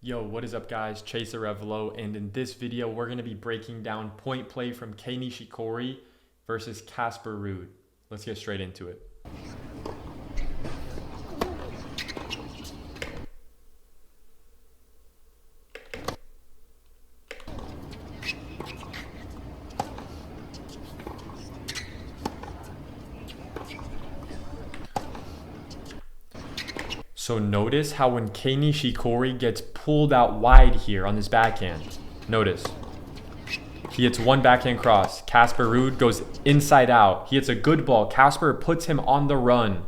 Yo, what is up guys? Chaser Revelo, and in this video we're going to be breaking down point play from Nishikori versus Casper Ruud. Let's get straight into it. So notice how when Nishikori gets pulled out wide here on his backhand, notice, he hits one backhand cross. Casper Ruud goes inside out. He hits a good ball. Casper puts him on the run.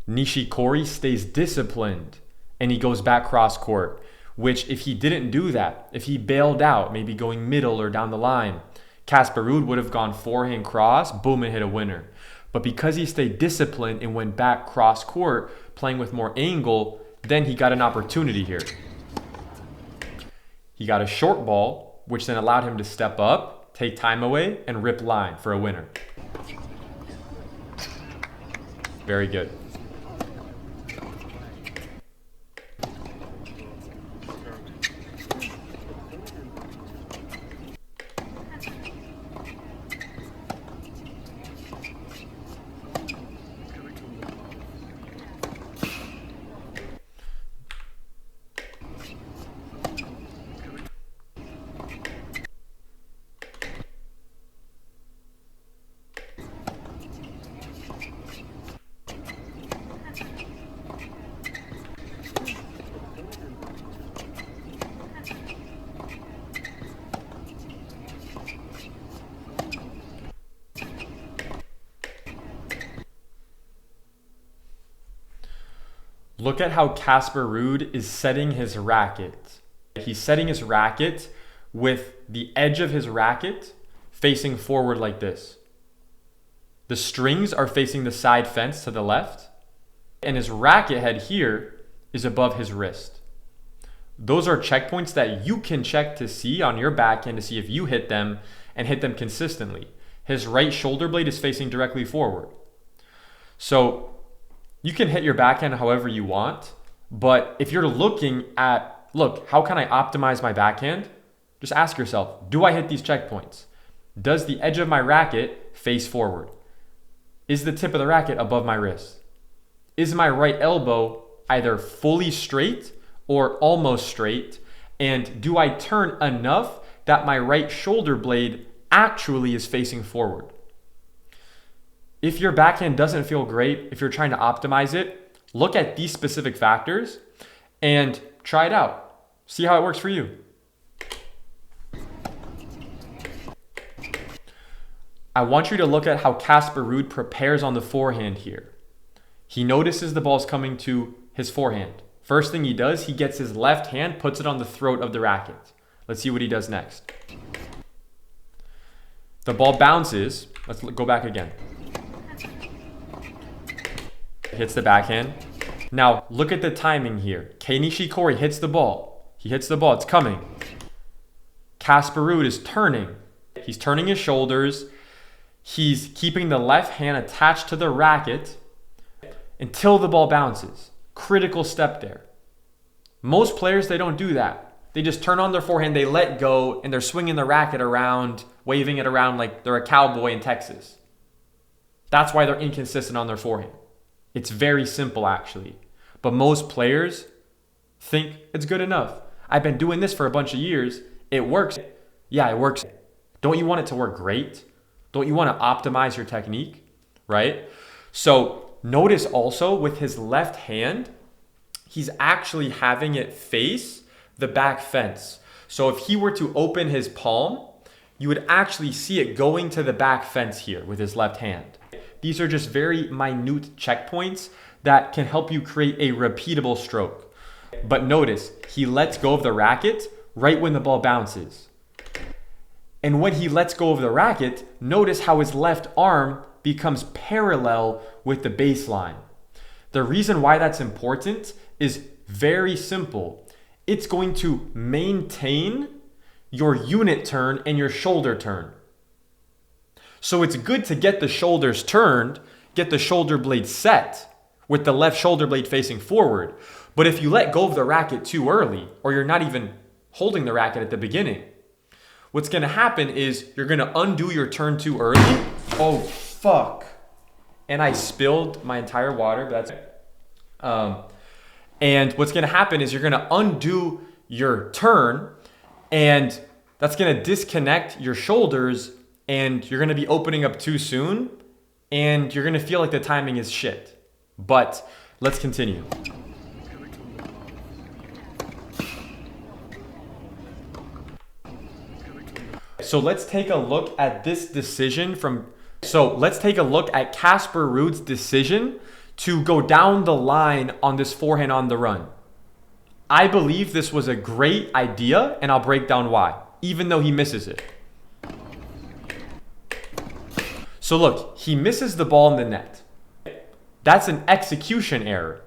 Nishikori stays disciplined and he goes back cross court, which if he didn't do that, if he bailed out, maybe going middle or down the line, Casper Ruud would have gone forehand cross, boom, and hit a winner. But because he stayed disciplined and went back cross court, playing with more angle, then he got an opportunity here. He got a short ball, which then allowed him to step up, take time away, and rip line for a winner. Very good. Look at how Casper Ruud is setting his racket. He's setting his racket with the edge of his racket facing forward like this. The strings are facing the side fence to the left, and his racket head here is above his wrist. Those are checkpoints that you can check to see on your backhand to see if you hit them and hit them consistently. His right shoulder blade is facing directly forward. So you can hit your backhand however you want, but if you're looking at, look, how can I optimize my backhand? Just ask yourself, do I hit these checkpoints? Does the edge of my racket face forward? Is the tip of the racket above my wrist? Is my right elbow either fully straight or almost straight? And do I turn enough that my right shoulder blade actually is facing forward? If your backhand doesn't feel great, if you're trying to optimize it, look at these specific factors and try it out. See how it works for you. I want you to look at how Casper Ruud prepares on the forehand here. He notices the ball's coming to his forehand. First thing he does, he gets his left hand, puts it on the throat of the racket. Let's see what he does next. The ball bounces. Let's go back again. Hits the backhand. Now look at the timing here. Nishikori hits the ball. He hits the ball. It's coming. Casper Ruud is turning. He's turning his shoulders. He's keeping the left hand attached to the racket until the ball bounces. Critical step there. Most players, they don't do that. They just turn on their forehand, they let go, and they're swinging the racket around, waving it around like they're a cowboy in Texas. That's why they're inconsistent on their forehand. It's very simple actually. But most players think it's good enough. I've been doing this for a bunch of years. It works. Yeah, it works. Don't you want it to work great? Don't you want to optimize your technique? Right? So notice also with his left hand, he's actually having it face the back fence. So if he were to open his palm, you would actually see it going to the back fence here with his left hand. These are just very minute checkpoints that can help you create a repeatable stroke. But notice, he lets go of the racket right when the ball bounces. And when he lets go of the racket, notice how his left arm becomes parallel with the baseline. The reason why that's important is very simple. It's going to maintain your unit turn and your shoulder turn. So it's good to get the shoulders turned, get the shoulder blade set, with the left shoulder blade facing forward. But if you let go of the racket too early, or you're not even holding the racket at the beginning, what's going to happen is you're going to undo your turn too early. Oh, fuck. And I spilled my entire water, but that's and what's going to happen is you're going to undo your turn, and that's going to disconnect your shoulders, and you're going to be opening up too soon, and you're going to feel like the timing is shit. But let's continue. So let's take a look at this decision let's take a look at Casper Ruud's decision to go down the line on this forehand on the run. I believe this was a great idea, and I'll break down why, even though he misses it. So look, he misses the ball in the net. That's an execution error.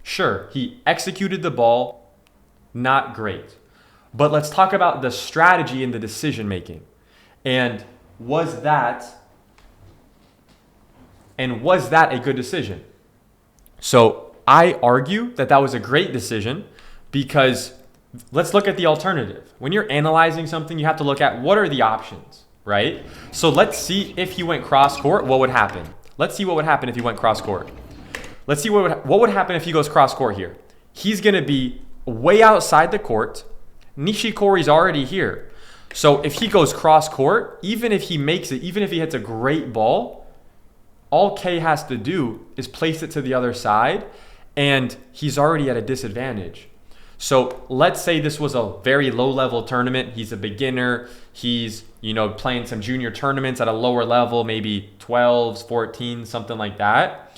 Sure, he executed the ball, not great. But let's talk about the strategy in the decision making. And was that a good decision? So I argue that was a great decision, because let's look at the alternative. When you're analyzing something, you have to look at what are the options, right? So let's see if he went cross court, what would happen? Let's see what would happen if he went cross court. Let's see what would happen if he goes cross court here. He's going to be way outside the court. Nishikori's already here. So if he goes cross court, even if he makes it, even if he hits a great ball, all K has to do is place it to the other side, and he's already at a disadvantage. So let's say this was a very low-level tournament. He's a beginner. He's, playing some junior tournaments at a lower level, maybe 12s, 14s, something like that.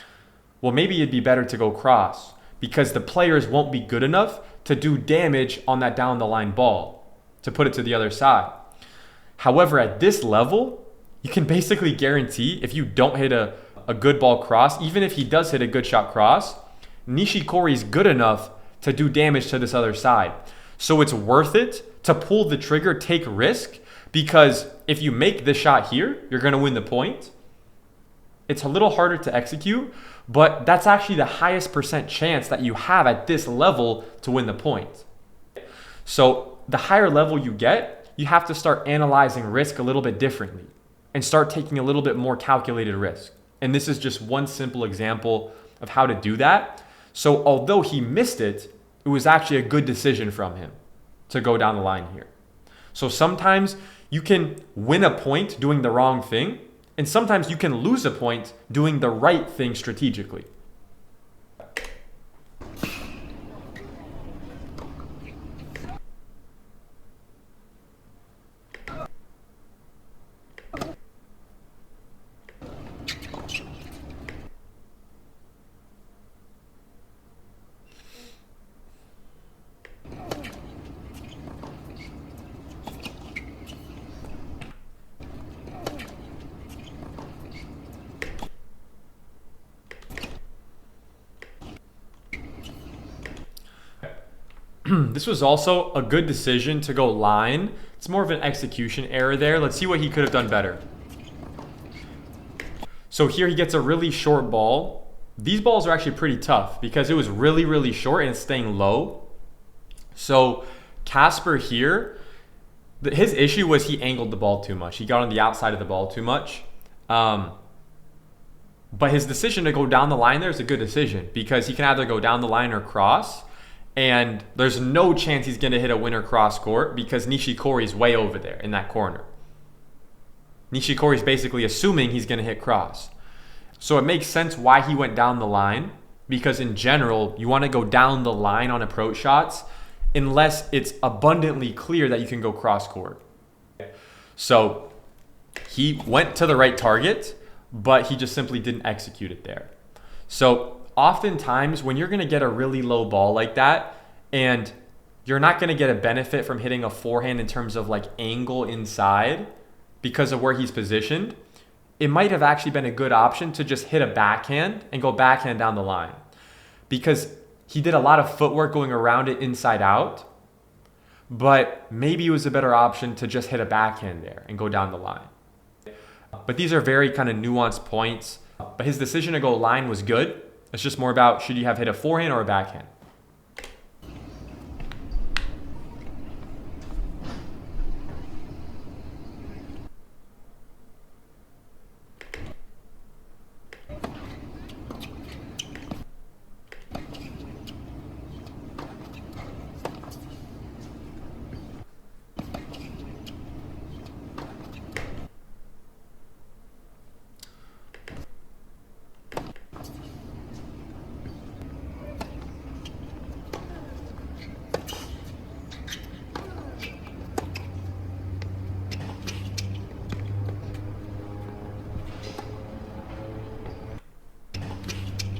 Well, maybe it'd be better to go cross, because the players won't be good enough to do damage on that down-the-line ball, to put it to the other side. However, at this level, you can basically guarantee if you don't hit a good ball cross, even if he does hit a good shot cross, Nishikori's good enough to do damage to this other side. So it's worth it to pull the trigger, take risk, because if you make this shot here, you're going to win the point. It's a little harder to execute, but that's actually the highest % chance that you have at this level to win the point. So the higher level you get, you have to start analyzing risk a little bit differently and start taking a little bit more calculated risk. And this is just one simple example of how to do that. So although he missed it, it was actually a good decision from him to go down the line here. So sometimes you can win a point doing the wrong thing, and sometimes you can lose a point doing the right thing strategically. This was also a good decision to go line. It's more of an execution error there. Let's see what he could have done better. So here he gets a really short ball. These balls are actually pretty tough because it was really, really short and it's staying low. So Casper here, his issue was he angled the ball too much. He got on the outside of the ball too much. But his decision to go down the line there is a good decision because he can either go down the line or cross. And there's no chance he's going to hit a winner cross court because Nishikori's way over there in that corner. Nishikori's basically assuming he's going to hit cross. So it makes sense why he went down the line, because in general, you want to go down the line on approach shots unless it's abundantly clear that you can go cross court. So he went to the right target, but he just simply didn't execute it there. So oftentimes when you're going to get a really low ball like that and you're not going to get a benefit from hitting a forehand in terms of like angle inside because of where he's positioned, it might have actually been a good option to just hit a backhand and go backhand down the line, because he did a lot of footwork going around it inside out, but maybe it was a better option to just hit a backhand there and go down the line. But these are very kind of nuanced points. But his decision to go line was good. It's just more about should you have hit a forehand or a backhand.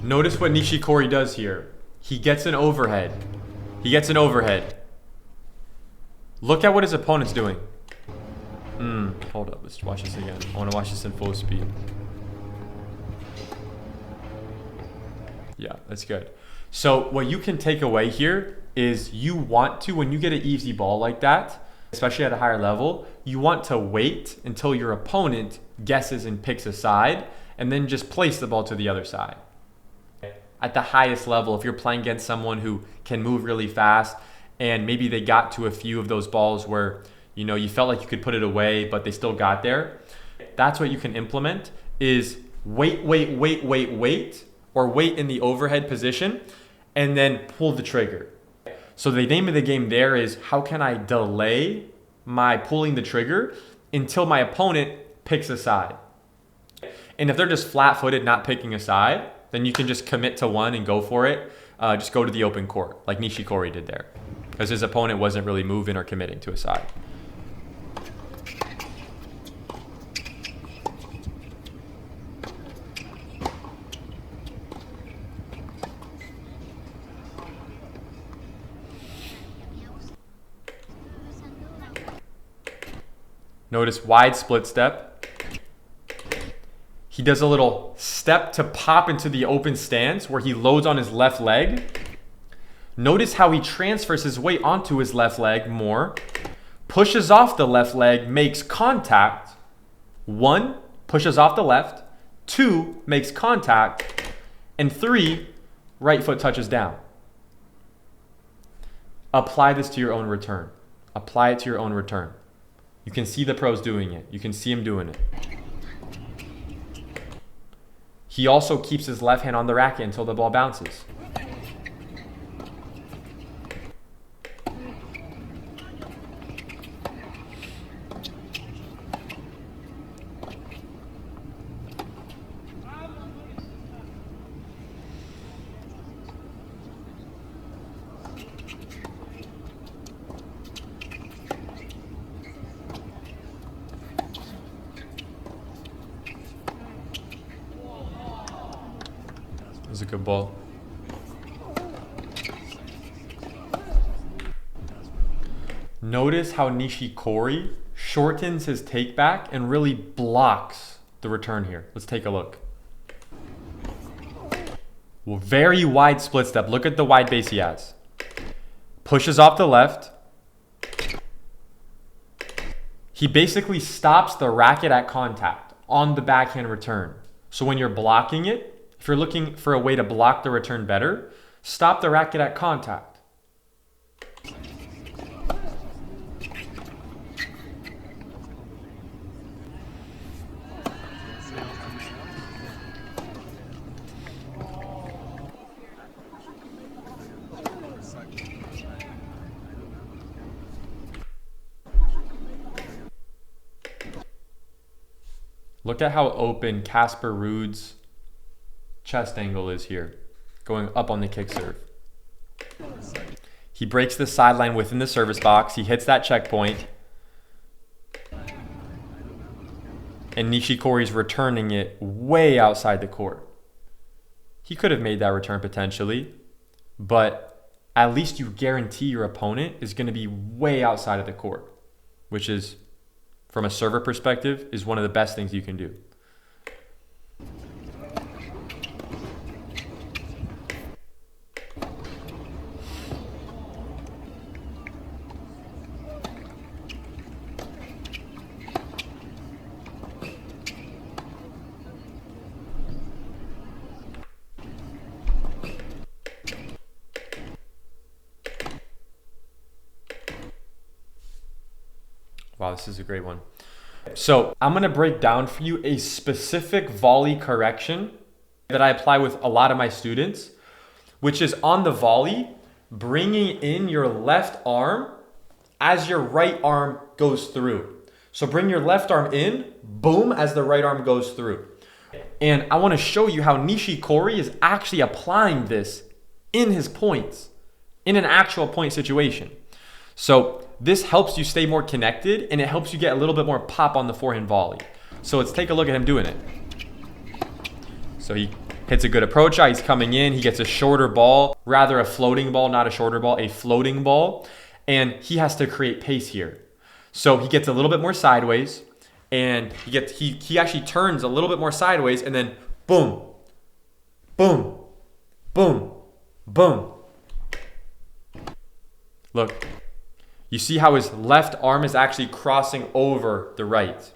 Notice what Nishikori does here. He gets an overhead. He gets an overhead. Look at what his opponent's doing. Hold up. Let's watch this again. I want to watch this in full speed. Yeah, that's good. So what you can take away here is you want to, when you get an easy ball like that, especially at a higher level, you want to wait until your opponent guesses and picks a side, and then just place the ball to the other side. At the highest level, if you're playing against someone who can move really fast and maybe they got to a few of those balls where, you know, you felt like you could put it away, but they still got there, that's what you can implement is wait, or wait in the overhead position and then pull the trigger. So the name of the game there is how can I delay my pulling the trigger until my opponent picks a side. And if they're just flat-footed, not picking a side, then you can just commit to one and go for it. Just go to the open court, like Nishikori did there, because his opponent wasn't really moving or committing to a side. Notice wide split step. He does a little step to pop into the open stance where he loads on his left leg. Notice how he transfers his weight onto his left leg more. Pushes off the left leg, makes contact. 1, pushes off the left. 2, makes contact. And 3, right foot touches down. Apply this to your own return. Apply it to your own return. You can see the pros doing it. You can see him doing it. He also keeps his left hand on the racket until the ball bounces. That was a good ball. Notice how Nishikori shortens his take back and really blocks the return here. Let's take a look. Well, very wide split step. Look at the wide base he has. Pushes off the left. He basically stops the racket at contact on the backhand return. So when you're blocking it, if you're looking for a way to block the return better, stop the racket at contact. Look at how open Casper Ruud's chest angle is here, going up on the kick serve. He breaks the sideline within the service box. He hits that checkpoint. And Nishikori's returning it way outside the court. He could have made that return potentially, but at least you guarantee your opponent is going to be way outside of the court, which is, from a server perspective, is one of the best things you can do. Wow, this is a great one. So I'm going to break down for you a specific volley correction that I apply with a lot of my students, which is on the volley, bringing in your left arm as your right arm goes through. So bring your left arm in, boom, as the right arm goes through. And I want to show you how Nishikori is actually applying this in his points, in an actual point situation. So this helps you stay more connected, and it helps you get a little bit more pop on the forehand volley. So let's take a look at him doing it. So he hits a good approach shot. He's coming in. He gets a shorter ball, rather a floating ball, not a shorter ball, a floating ball. And he has to create pace here. So he gets a little bit more sideways, and he actually turns a little bit more sideways, and then boom, boom, boom, boom. Look, you see how his left arm is actually crossing over the right.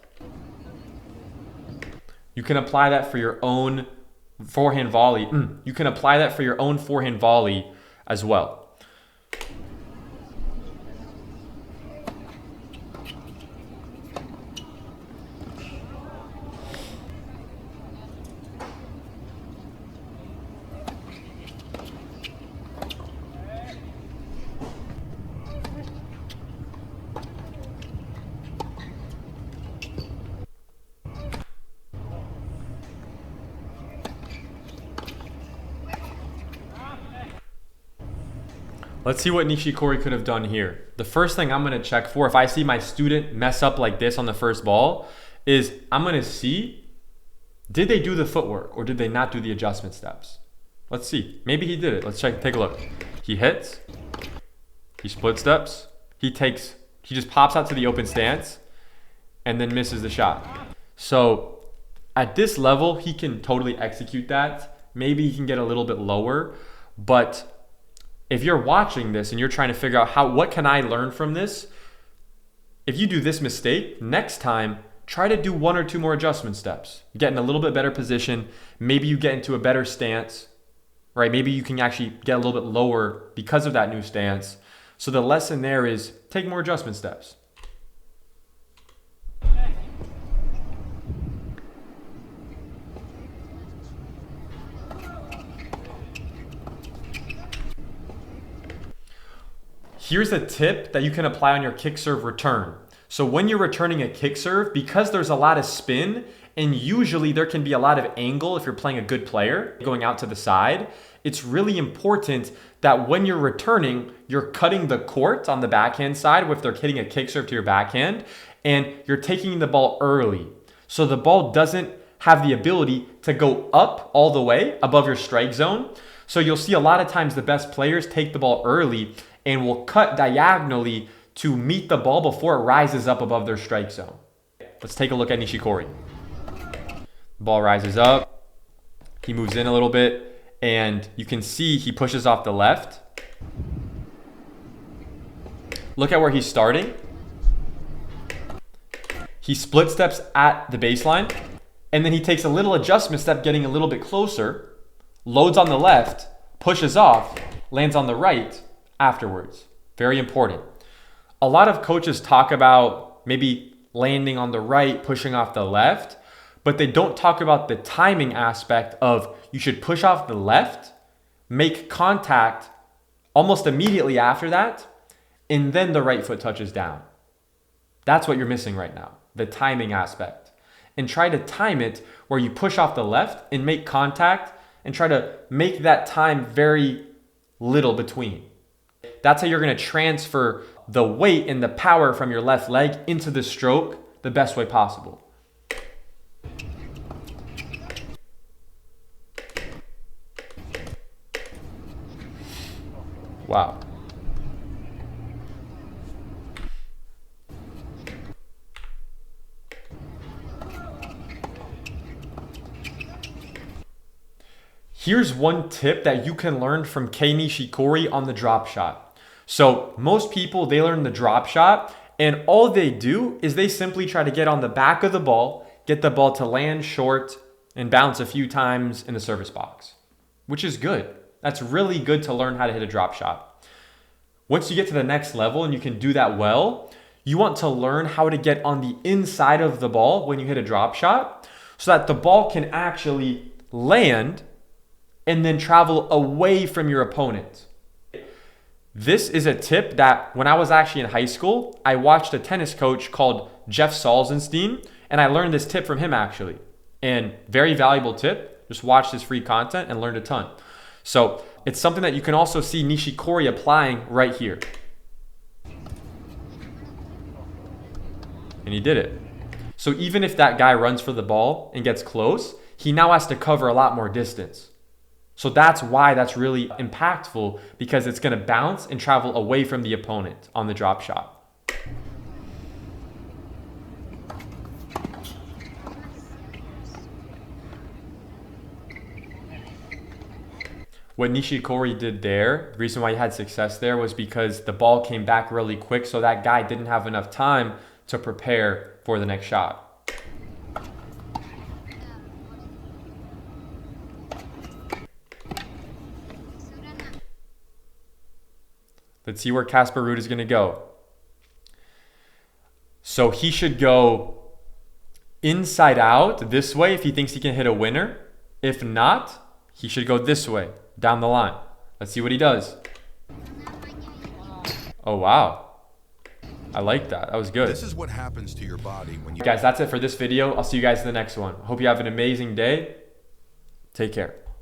You can apply that for your own forehand volley. You can apply that for your own forehand volley as well. Let's see what Nishikori could have done here. The first thing I'm going to check for, if I see my student mess up like this on the first ball, is I'm going to see, did they do the footwork or did they not do the adjustment steps? Let's see. Maybe he did it. Let's check. Take a look. He hits. He split steps. He just pops out to the open stance and then misses the shot. So at this level, he can totally execute that. Maybe he can get a little bit lower, but if you're watching this and you're trying to figure out what can I learn from this, if you do this mistake, next time, try to do one or two more adjustment steps. Get in a little bit better position. Maybe you get into a better stance, right? Maybe you can actually get a little bit lower because of that new stance. So the lesson there is take more adjustment steps. Here's a tip that you can apply on your kick serve return. So when you're returning a kick serve, because there's a lot of spin, and usually there can be a lot of angle if you're playing a good player going out to the side, it's really important that when you're returning, you're cutting the court on the backhand side if they're hitting a kick serve to your backhand, and you're taking the ball early. So the ball doesn't have the ability to go up all the way above your strike zone. So you'll see a lot of times the best players take the ball early and will cut diagonally to meet the ball before it rises up above their strike zone. Let's take a look at Nishikori. Ball rises up. He moves in a little bit, and you can see he pushes off the left. Look at where he's starting. He split steps at the baseline, and then he takes a little adjustment step, getting a little bit closer, loads on the left, pushes off, lands on the right afterwards. Very important. A lot of coaches talk about maybe landing on the right, pushing off the left, but they don't talk about the timing aspect of you should push off the left, make contact almost immediately after that, and then the right foot touches down. That's what you're missing right now, the timing aspect. And try to time it where you push off the left and make contact and try to make that time very little between. That's how you're going to transfer the weight and the power from your left leg into the stroke the best way possible. Wow. Here's one tip that you can learn from Kei Nishikori on the drop shot. So most people, they learn the drop shot, and all they do is they simply try to get on the back of the ball, get the ball to land short, and bounce a few times in the service box, which is good. That's really good to learn how to hit a drop shot. Once you get to the next level and you can do that well, You want to learn how to get on the inside of the ball when you hit a drop shot so that the ball can actually land and then travel away from your opponent. This is a tip that when I was actually in high school, I watched a tennis coach called Jeff Salzenstein, and I learned this tip from him actually. And very valuable tip. Just watch this free content and learned a ton. So it's something that you can also see Nishikori applying right here. And he did it. So even if that guy runs for the ball and gets close, he now has to cover a lot more distance. So that's why that's really impactful, because it's going to bounce and travel away from the opponent on the drop shot. What Nishikori did there, the reason why he had success there was because the ball came back really quick, so that guy didn't have enough time to prepare for the next shot. Let's see where Casper Ruud is going to go. So he should go inside out this way if he thinks he can hit a winner. If not, he should go this way, down the line. Let's see what he does. Oh, wow. I like that. That was good. This is what happens to your body when you... Guys, that's it for this video. I'll see you guys in the next one. Hope you have an amazing day. Take care.